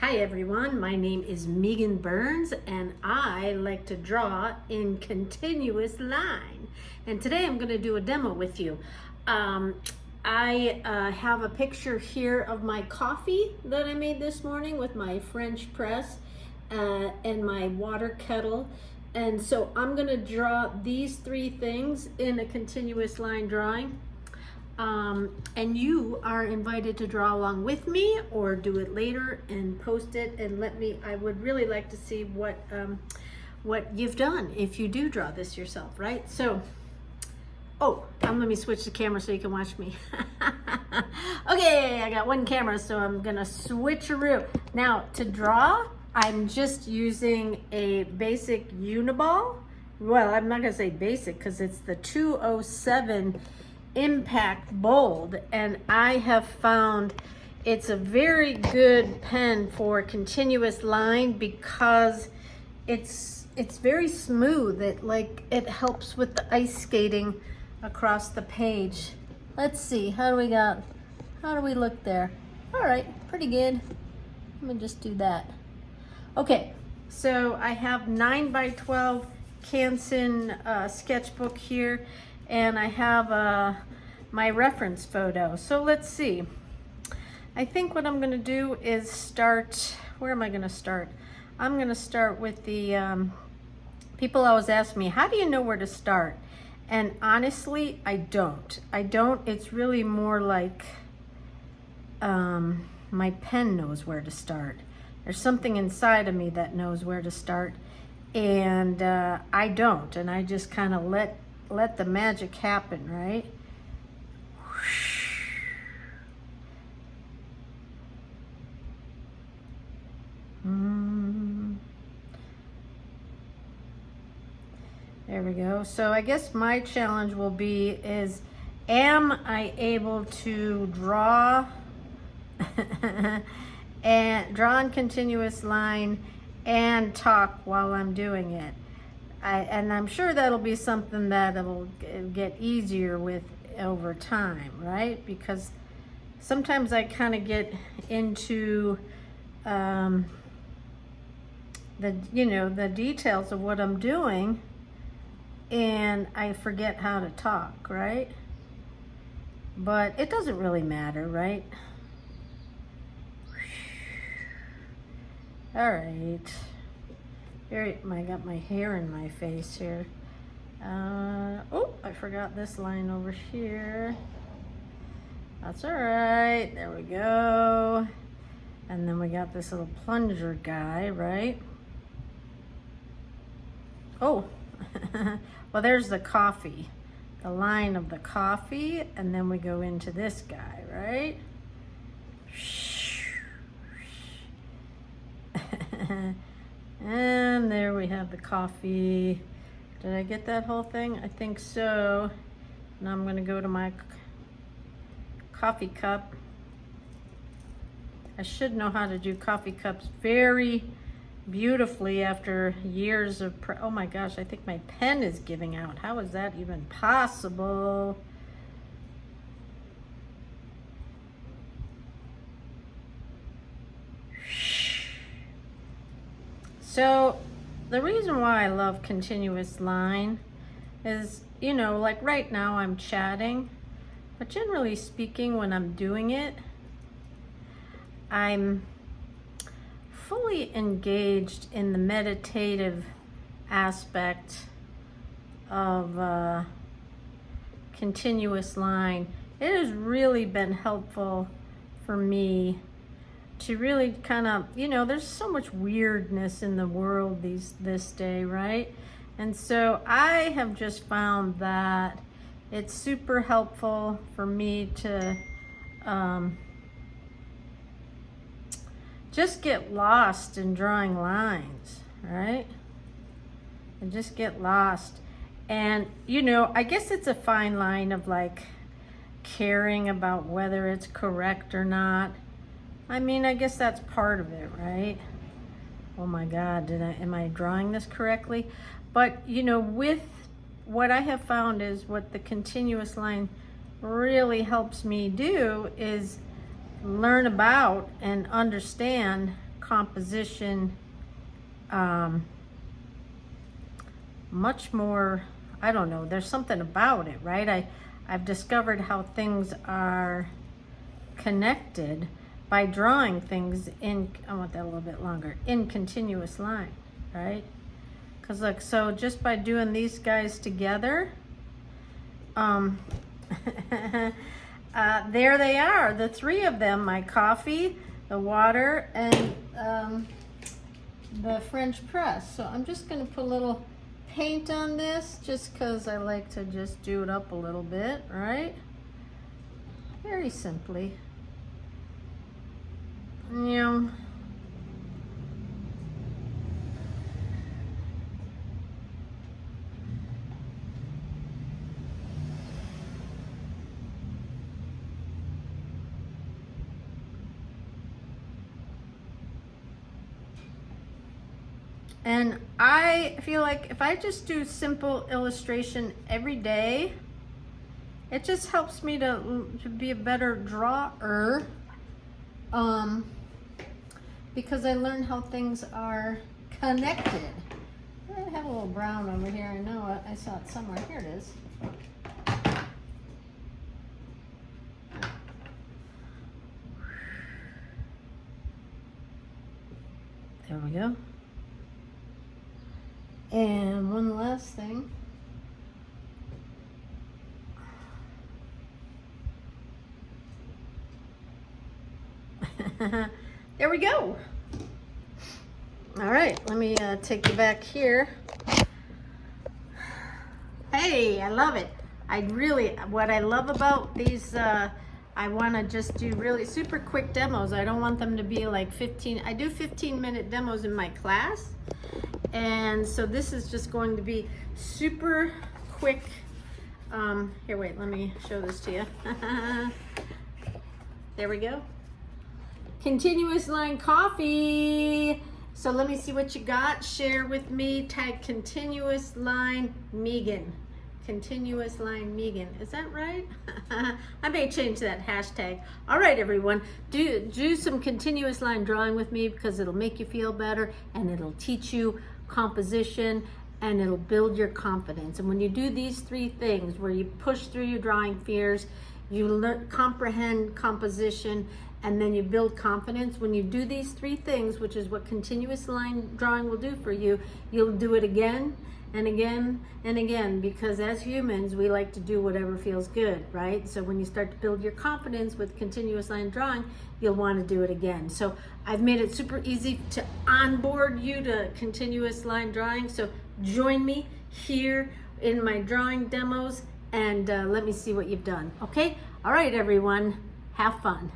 Hi everyone, my name is Meagan Burns and I like to draw in continuous line. And today I'm going to do a demo with you. I have a picture here of my coffee that I made this morning with my French press and my water kettle. And so I'm going to draw these three things in a continuous line drawing. And you are invited to draw along with me or do it later and post it and let me, I would really like to see what you've done if you do draw this yourself, right? So, let me switch the camera so you can watch me. Okay, I got one camera, so I'm gonna switcheroo. Now, to draw, I'm just using a basic Uniball. Well, I'm not gonna say basic because it's the 207 Impact Bold, and I have found it's a very good pen for continuous line because it's very smooth. It helps with the ice skating across the page. Let's see, how do we look there? All right, pretty good. Let me just do that. Okay, so I have 9x12 Canson sketchbook here, and I have my reference photo. So let's see. I think what I'm gonna do is start, where am I gonna start? I'm gonna start with the, people always ask me, how do you know where to start? And honestly, I don't. It's really more like my pen knows where to start. There's something inside of me that knows where to start, and I don't, and I just kind of let the magic happen, right? There we go. So I guess my challenge will be is, am I able to draw and draw in continuous line and talk while I'm doing it? And I'm sure that'll be something that will get easier with over time, right? Because sometimes I kind of get into the details of what I'm doing, and I forget how to talk, right? But it doesn't really matter, right? All right. I got my hair in my face here. I forgot this line over here. That's all right. There we go. And then we got this little plunger guy, right? Oh, well, there's the coffee. The line of the coffee, and then we go into this guy, right? And there we have the coffee. Did I get that whole thing? I think so. Now I'm gonna go to my coffee cup. I should know how to do coffee cups very beautifully after years of, oh my gosh, I think my pen is giving out. How is that even possible? So the reason why I love continuous line is, like right now I'm chatting, but generally speaking, when I'm doing it, I'm fully engaged in the meditative aspect of continuous line. It has really been helpful for me to really kind of, there's so much weirdness in the world this day, right? And so I have just found that it's super helpful for me to just get lost in drawing lines, right? And just get lost. And, I guess it's a fine line of like caring about whether it's correct or not. I mean, I guess that's part of it, right? Oh my God, am I drawing this correctly? But, with what I have found is what the continuous line really helps me do is learn about and understand composition much more, I don't know, there's something about it, right? I've discovered how things are connected by drawing things in, I want that a little bit longer, in continuous line, right? Because like, so just by doing these guys together, there they are, the three of them, my coffee, the water, and the French press. So I'm just gonna put a little paint on this just because I like to just do it up a little bit, right? Very simply. Yeah. And I feel like if I just do simple illustration every day, it just helps me to be a better drawer, because I learn how things are connected. I have a little brown over here. I know it. I saw it somewhere. Here it is. There we go. And one last thing. There we go. All right, let me take you back here. Hey, I love it. What I love about these, I want to just do really super quick demos. I don't want them to be like 15. I do 15-minute demos in my class. And so this is just going to be super quick. Here, wait, let me show this to you. There we go. Continuous line coffee. So let me see what you got. Share with me. Tag continuous line Meagan. Continuous line Meagan. Is that right? I may change that hashtag. All right, everyone. Do some continuous line drawing with me because it'll make you feel better and it'll teach you composition and it'll build your confidence. And when you do these three things, where you push through your drawing fears, you comprehend composition, and then you build confidence. When you do these three things, which is what continuous line drawing will do for you, you'll do it again and again and again, because as humans, we like to do whatever feels good, right? So when you start to build your confidence with continuous line drawing, you'll want to do it again. So I've made it super easy to onboard you to continuous line drawing. So join me here in my drawing demos and let me see what you've done. Okay? All right, everyone, have fun.